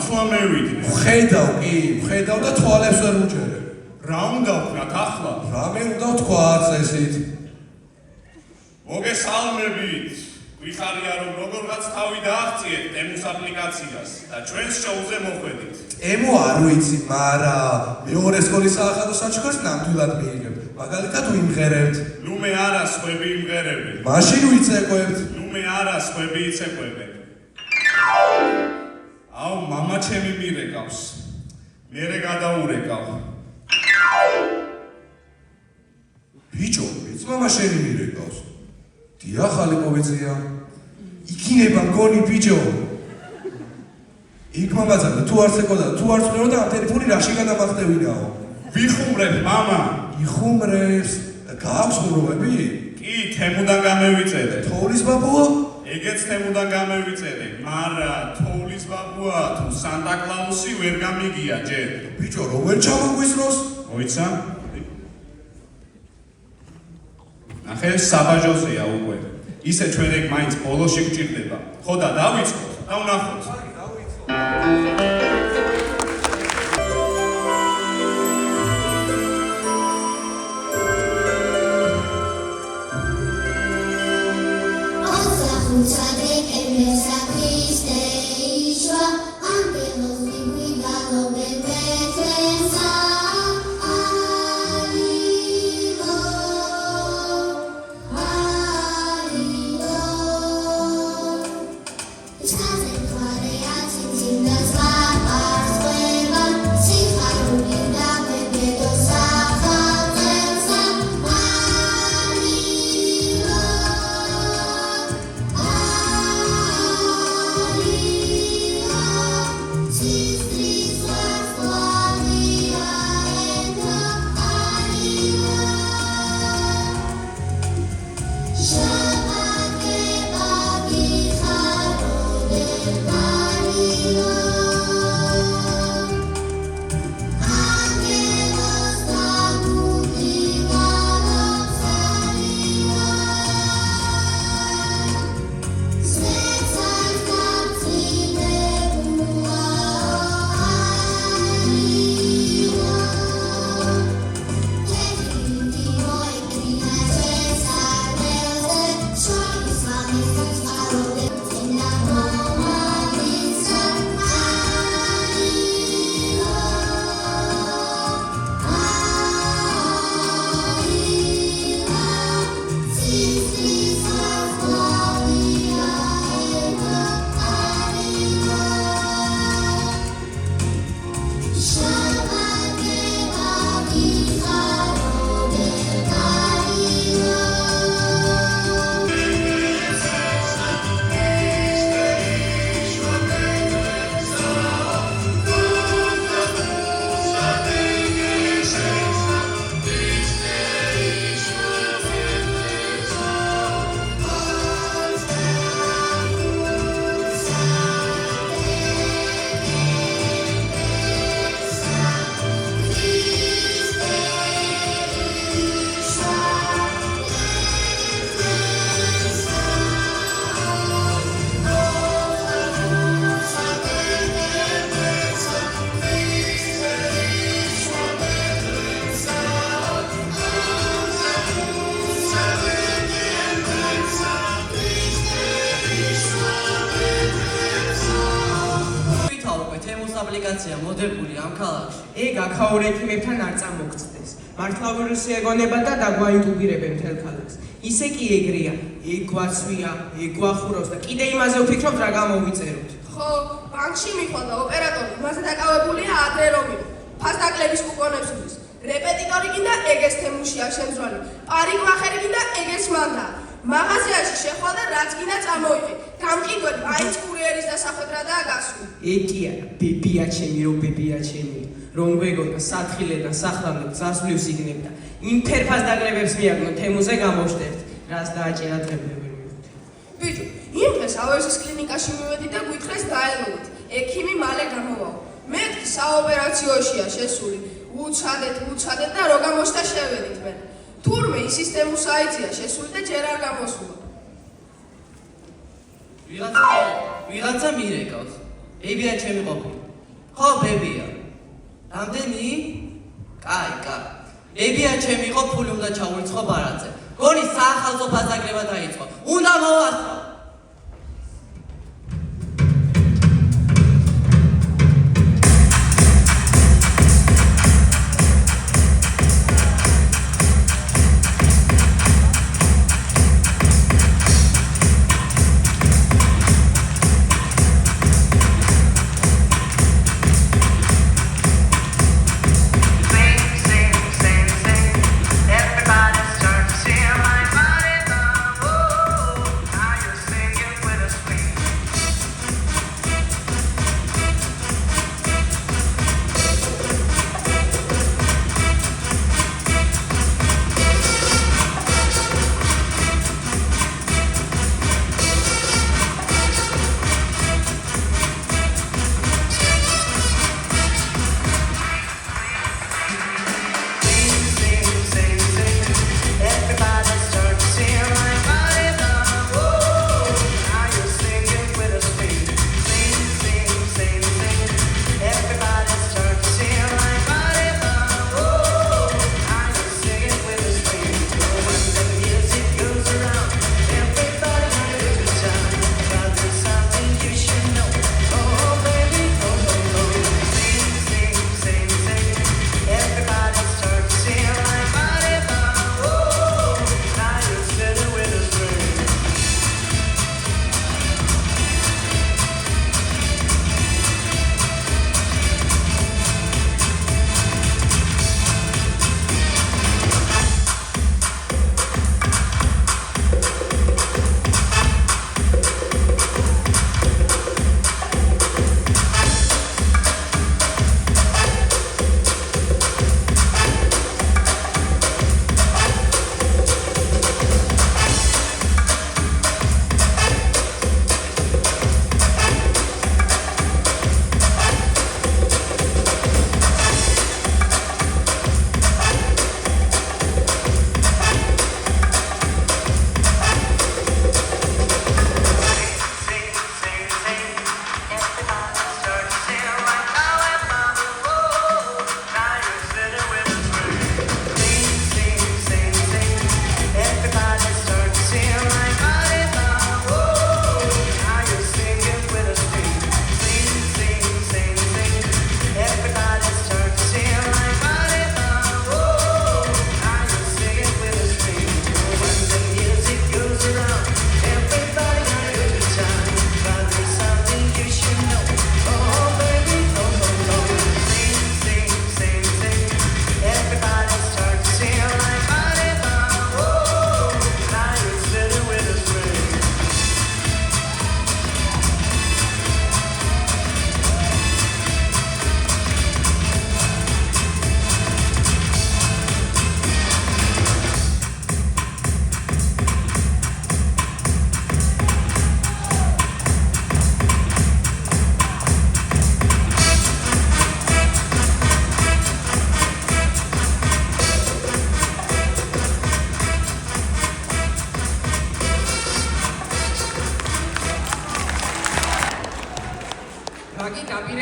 ახლა მევიდნე. ხედავ კი, ხედავ და თვალებს ვერ უჭერებ. რა უნდა ვქნათ ახლა? რამე უნდა ვთქვა წესით. მოგესალმებით. გვიხარია რომ როგორღაც თავი დააღწიეთ ტემუს აპლიკაციას და ჩვენს შოუზე მოხვედით. ტემუ არ ვიცი, მარა მეორე სკოლის საახალო საჩქარს ნამდვილად მიიღებ. მაგალითად ვიმღერებთ. ნუ მე არა სხვები იმღერებენ. მაშინ ვიცეკვებთ. ნუ მე არა სხვები იცეკვებენ. აუ მამა ჩემი მირეკავს. მერე გადაურეკავ. ბიჭო, ვიც მამა შენი მირეკავს. დიახ, ალეკოვიცია. იქნება მგონი ბიჭო. იქ მამაძანა თუ არც ეკოდა, თუ არც ვნებოდა ამ ტელეფონი რაში გადამახტევინაო. ვიხუმრებ მამა. იხუმრებს და გააქვს ხუმრობები? კი, თემუდან გამევიწერე. თოვლის ბაბუა? ეგეც თემუდან გამევიწერე, მარა თოვლის ბაბუა თუ სანტა კლაუსი ვერ გამიგია ჯერ. ბიჭო, რომელ ჩამოგვისროს? მოიცა? ნახე, საბაჟოზეა უკვე. ისე ჩვენ ეგ მაინც ბოლოში გვჭირდება. ხო და დავიწყოთ და ვნახოთ. აპლიკაცია მოდებული ამ ქალაქში. ეგ აქაურ ექიმებთან არ წამოგწდეს. მართლა ვირუსი ეგონება და დაგვაიუტუბირებენ მთელ ქალაქს. ისე კი ეგრეა, ეგ გვაცვია, ეგ გვახურავს და კიდე იმაზე ვფიქრობთ რა გამოვიწეროთ. ხო, ბანკში მიხვალ და ოპერატორი იმაზე დაკავებულია ადრე რომ იყო. ფასდაკლების კუპონებს უსვამს. რეპეტიტორი კიდე ეგეს თემუშია შემძვალი. პარიკვახერი კიდე ეგეს მანდა. მაღაზიაში შეხვალ და რაც გინდა წამოიღე. გამყიდველი მაინც კურიერის დასახვედ რადაა გასული. ეგ არა, ბებია ჩემი, რო ბებია ჩემი. რომ გვეგონა სათხილედან სახლამდე გზასვლივს იგნებ და იმ ფერფას დაკლებებს მიაგნო თემუზე გამოშტერთ. რაც დააჭერა დღემდე ვერ მივხვდი. ბიჭო, იმ დღეს ავერსის კლინიკაში მივედი და გვითხრეს დაელოდით. ექიმი მალე გამოვაო. მეთქი საოპერაციოშია შესული. უცადეთ და რო გამოშთა შევედით მე. თურმე ის სისტემუს აიწია შესული და ჯერ არ გამოსულა. ვიღაცა მირეკავს. ეგია ჩემი ყოფილი. ხო, ბებია. რამდენი? კაი. ბებია ჩემი ხო ფული უნდა ჩავურიცხო ბარათზე. გონი საახალწლო ბაზაგრება დაიწყო. უნდა მოვასწრო.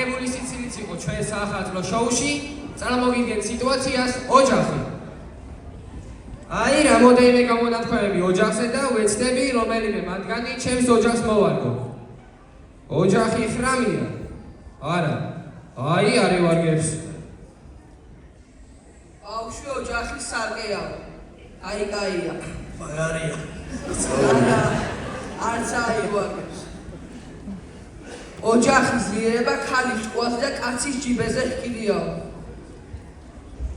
დაპირებული სიცილიც იყო ჩვენ საახალწლო შოუში, წარმოგიდგენთ სიტუაციას ოჯახი. აი, რამოდენიმე გამონათქვამები ოჯახზე და ვეცდები, რომელიმე მათგანი ჩემს ოჯახს მოვარგო. ოჯახი ხრამია. არა. აი, არივარგებს. ბავშვი ოჯახი სარკეა. აი, კაია. მაგარია. არც აივარგებს. ოჯახის ძლიერება ქალის ჭკუაზე და კაცის ჯიბეზე ჰკიდიაო.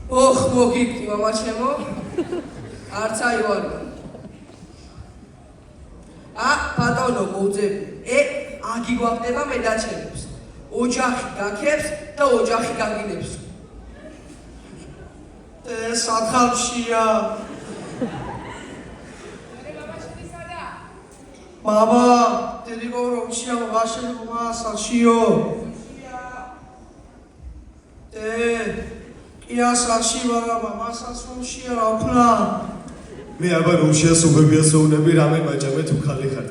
ოხ, მოგიგდი, მამა ჩემო. არც აივარგო. ბატონო მოუძები. აგიგვახდება მედაჩემებს. ოჯახი გაქებს და ოჯახი გაგინებს. სათხალშია. Baba, te digo romșia, mă vașe cu masa și eu. Ia sa și vara, mama sa sunt și era până. მე აბა რომშია სუბებია სოუნები რამე მაჭამე თუ ხალი ხარ.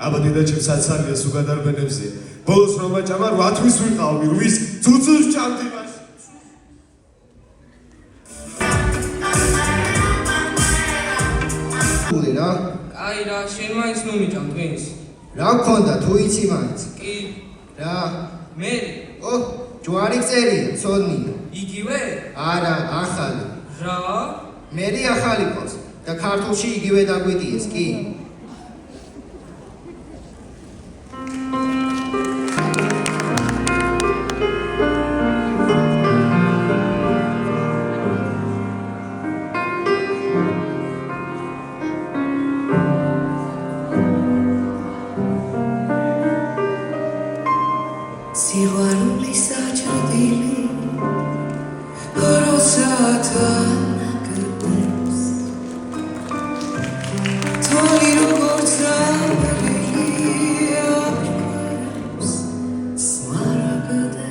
აბა დედა ჩემს საცალია სუგადარბენებზე. ბოლოს რომ მაჭამა 8 თვის ვიყავი, 8 ძუძუს ჭამდივას გული რა აი რა, შენ მაინც ნუ მიჭამ twins. რა გქონდა თუ იცი მაინც კი, რა მე ო ჯვარი წერია ცოდნია იგივე? არა ახალი რა? მერი ახალი ყავს და ქართულში იგივე დაგვიდიეს კი სიყვარულის საჭრილი როცა თანაგებს თვალი როგორც ამბლია სმარაგდებს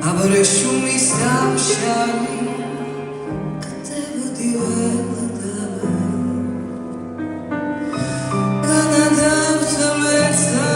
აბრეშუმის სამშალი კდებოდი ველადავე განადავთა მეცა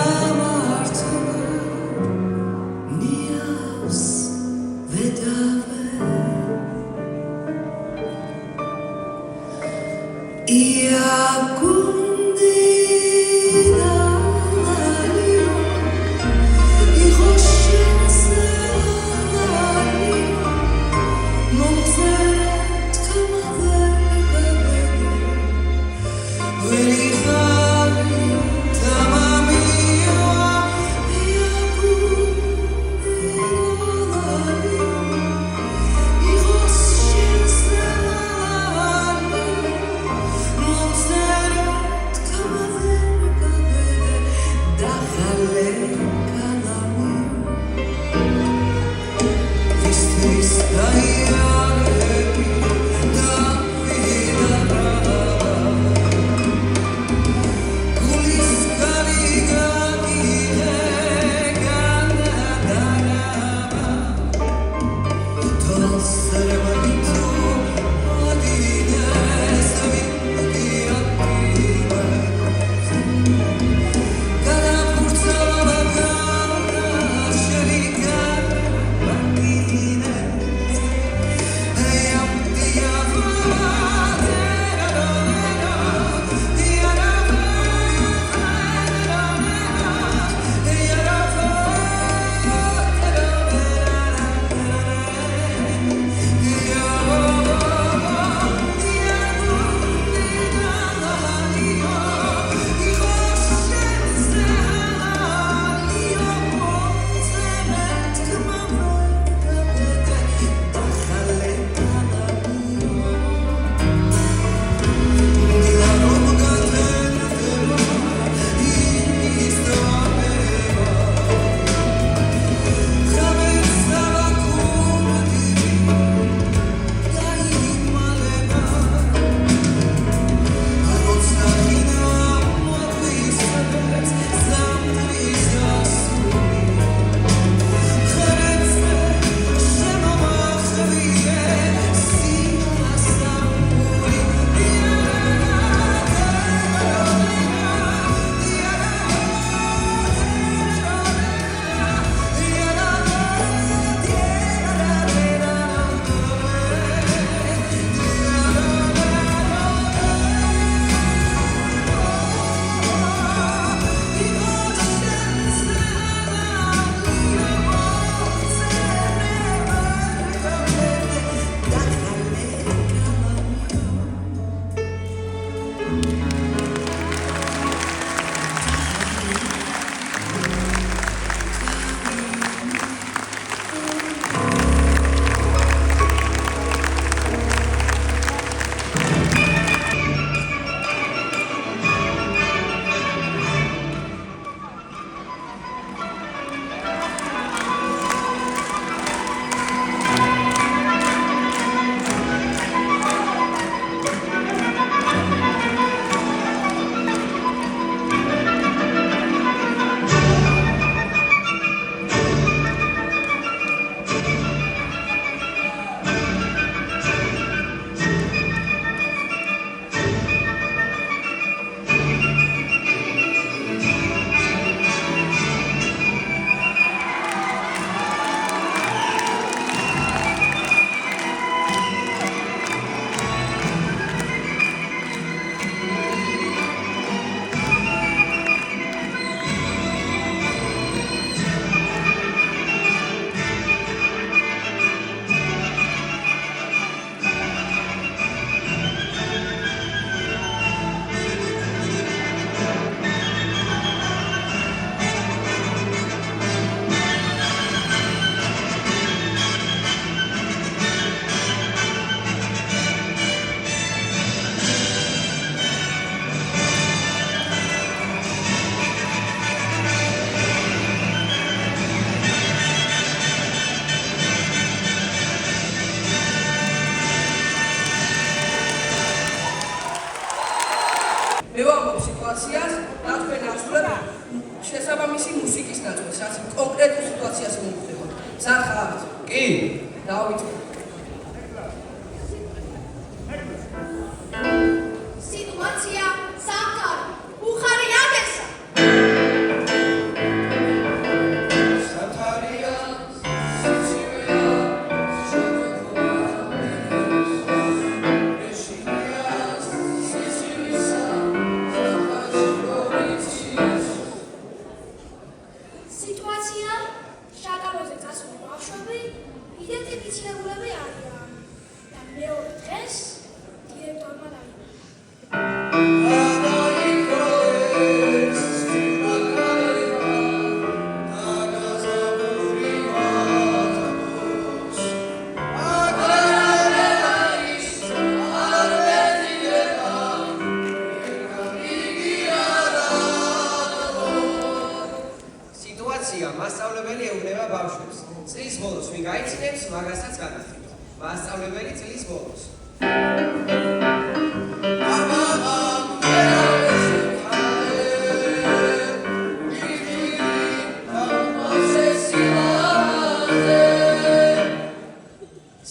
დავიწყო. სიტუაცია სამყარო. უხარი აგესა. სათარია სიცივეა სიტუაცია შაკალოზე გასული ბავშვები იდენტიფიცირებულები არიან და მეორე დღეს დირექტორმა დაიბადა. სიტუაცია მასწავლებელი ეუბნება ბავშვებს. წლის ბოლოს ვინ გაიცნობს, მაგასაც განახილავს. მასწავლებელი წლის ბოლოს.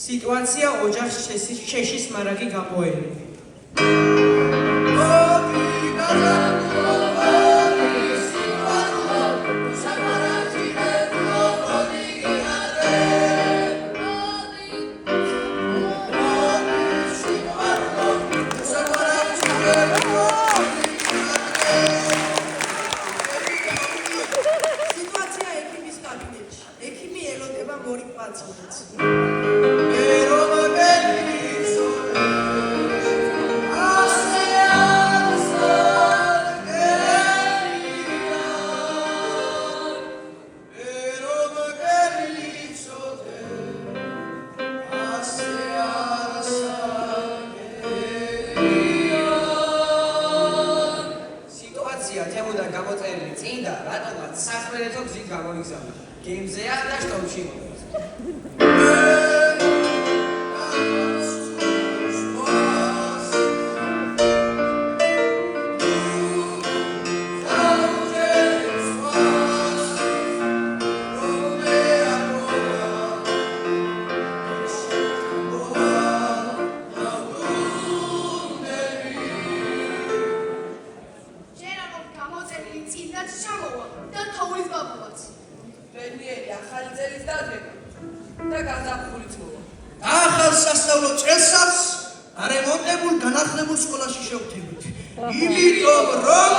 სიტუაცია ოჯახ შეშის მარაგი გამოევლინე. სიტუაცია ექიმის კაბინეტში. ექიმი ელოდება მორი პაციენტს. სიტუაცია თემოდან გამოწერილი წინდა, რატომაც სახმელეთო გზით გამოიგზავნა. გემზეა და შტომში მოდის. ჯერა რომ გამოწერილი წინდაც ჩამოვა და თოვლის ბაბუაც. ბედნიერი ახალი წელის დადრევა და გაზაფხულით მოვა. ახალ სასწავლო წელსაც არემონტებულ განახლებულ სკოლაში შევხვდებით. იმიტომ რომ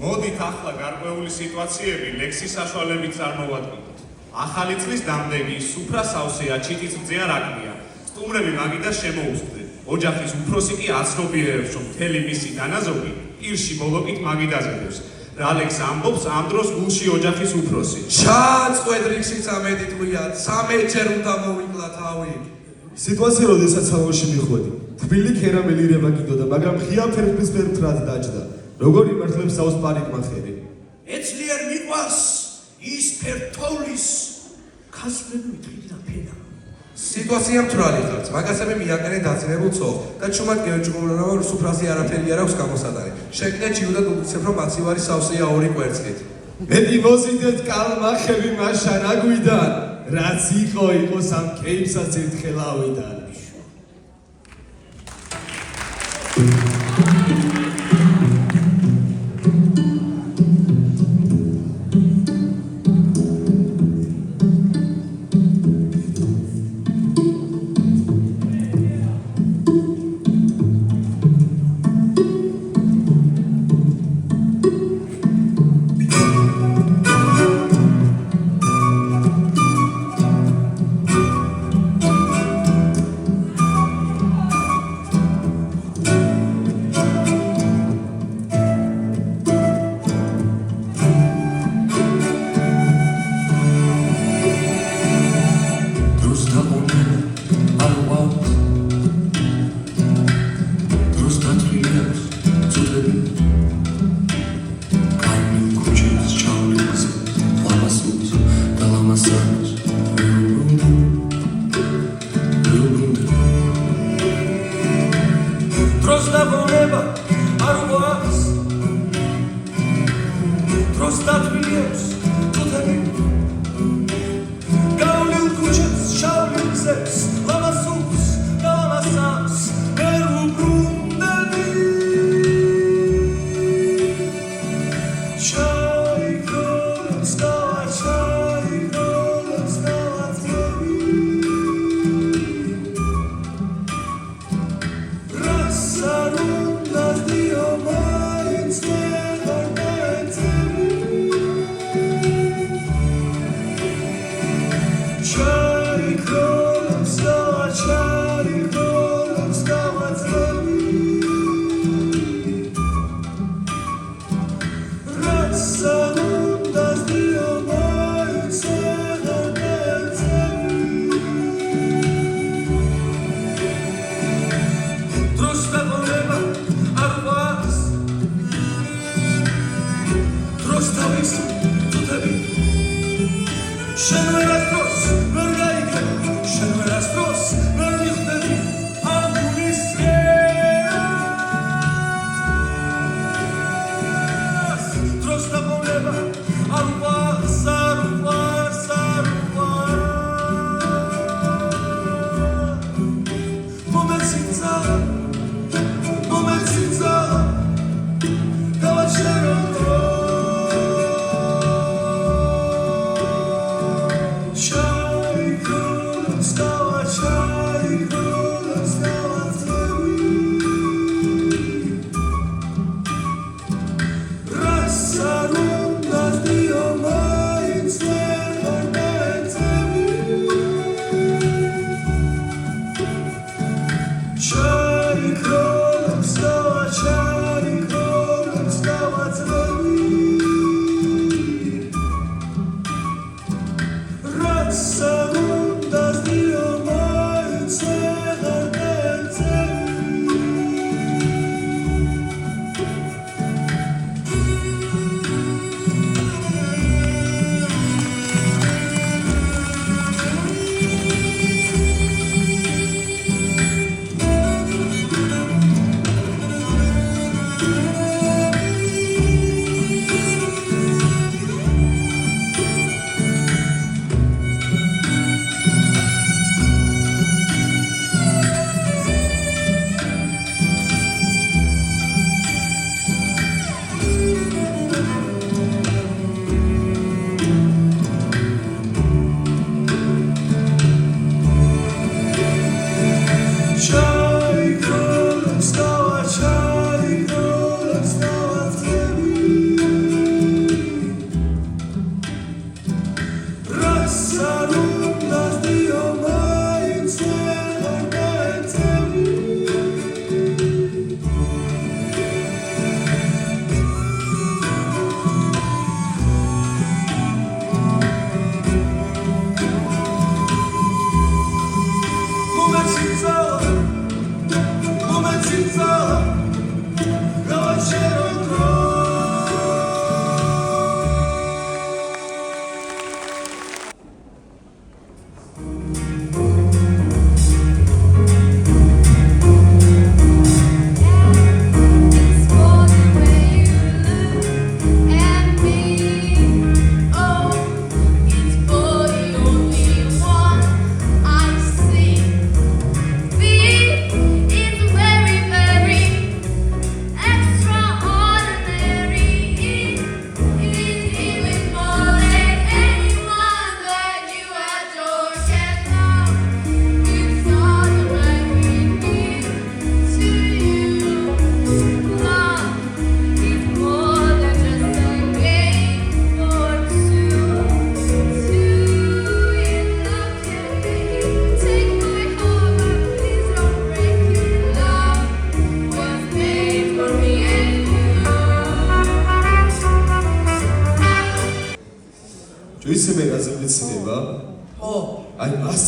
მოდით ახლა გარკვეული სიტუაციები ლექსის საშუალებით წარმოვადგინოთ. ახალი წლის დამდეგი, სუფრა სავსეა, ჩიტის მზეა რაკმია. სტუმრები მაგიდას შემოუწდნენ. ოჯახის უფროსი კი აცნობიერებს, რომ მთელი მისი დანაზოგი პირში ბოლოკით მაგიდაზე დევს. რალექს ამბობს ამ დროს გულში ოჯახის უფროსი. ჩაწყვეტ რიგშიც ამედიტყვიათ, 13 უნდა მოვიკლა თავი. სიტუაცია როდესაც სალონში მიხვედი. თბილი ქერამელი რება კიდოდა, მაგრამ ღია ფერფლის ფერფრად დაჯდა. როგორ იმართლებს სავს პარიკმა ხერი. ეცლიერ მიყვარს ის ფერთოვლის ქასლები მithidi და ფენა. სიტუაცია მთვრალი ხართ, მაგასები მიაკერენ დაძინებულ ცოლს და ჩუმად გეჭუბრა რომ სუფრაზე არაფერი არ აქვს გამოსატანი. შეკნე ჯიუდა დუბიცებ რომ მაცივარი სავსეა 2 კვერცხით. მეტი მოზიდეთ კალმახები მაშა რა გვიდან, რაც იყო სამ კეიფსაც ერთხელ ავიდან.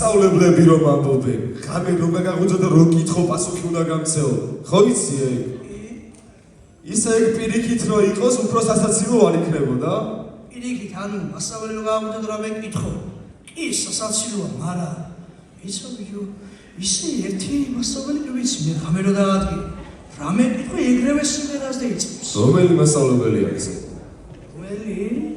მასწავლებლები რომ ამბობენ, ღამე რომ გაგაღვიძო და რო კითხო პასუხი უნდა გამცეო. ხო იცი ეგ? ისე ეგ პირიქით რო იყოს, უფრო სასაცილო არ იქნებოდა? პირიქით, ანუ მასწავლებელი რომ გააღვიძოთ რამე კითხო. კი, სასაცილოა, მაგრამ იცო ბიჭო, ისე ერთი მასწავლებელი კი ვიცი, მე ღამე რო დაადგინე. რამე კითხო ეგრევე სიმღერას დაიწყებს. რომელი მასწავლებელია ეს? ველი?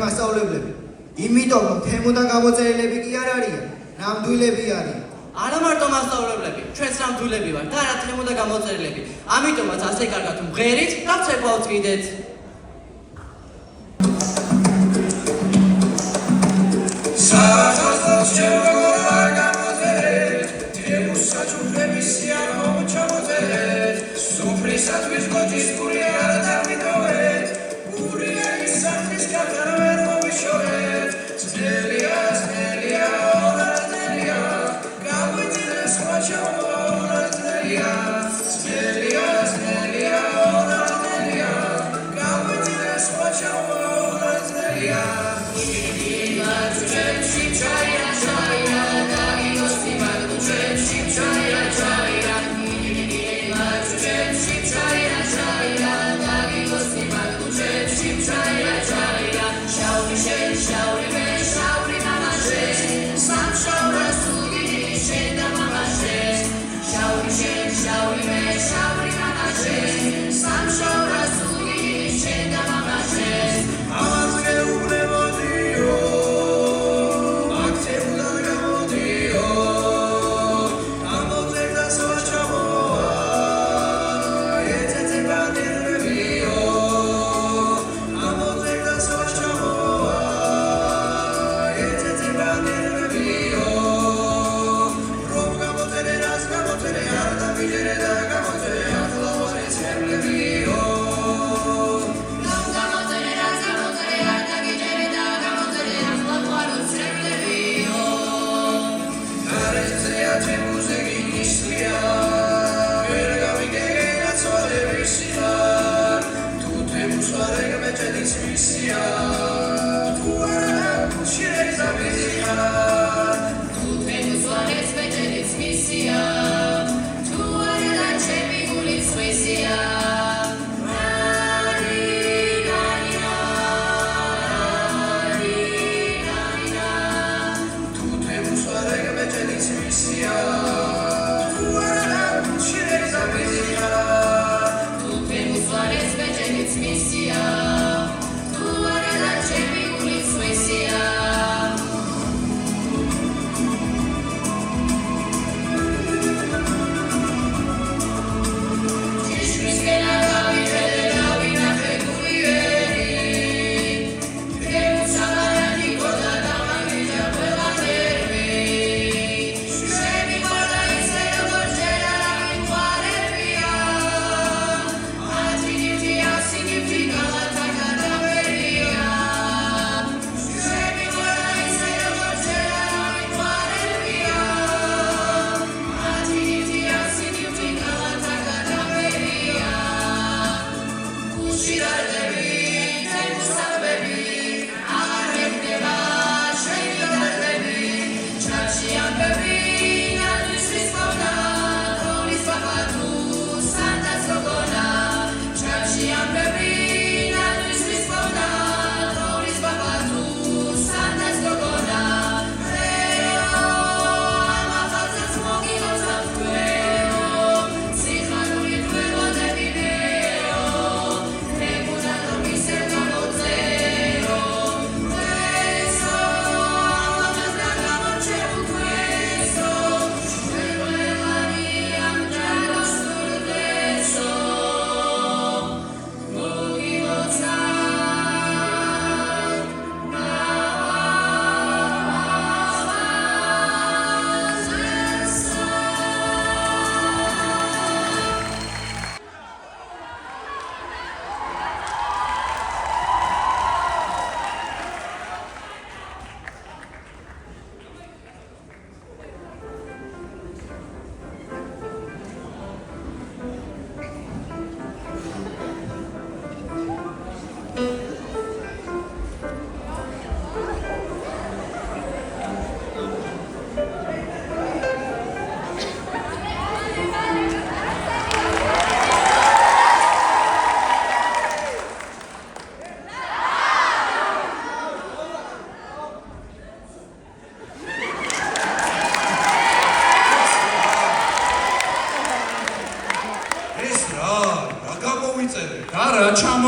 მასწავლებლები, იმიტომ რომ თემოდან გამოწერილები კი არ არიან, ნამდვილები არიან. არა მარტო მასწავლებლები, ჩვენც ნამდვილები ვართ და არა თემოდა გამოწერილები. ამიტომაც ასე კარგად მღერით და ვცეკვავთ კიდეც. Chaya, chaya,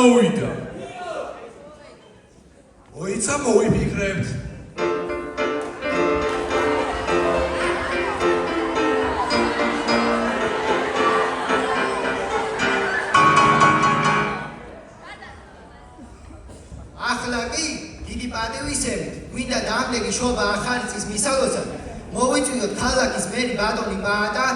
მოვიდა? მოიცა მოვიფიქრებთ. ახლა კი დიდი პატივისცემით გვინდა დამლეგი შობა ახალი წლის მისაღოსად მოვიწვიოთ ქალაქის მერი ბატონი ბაატა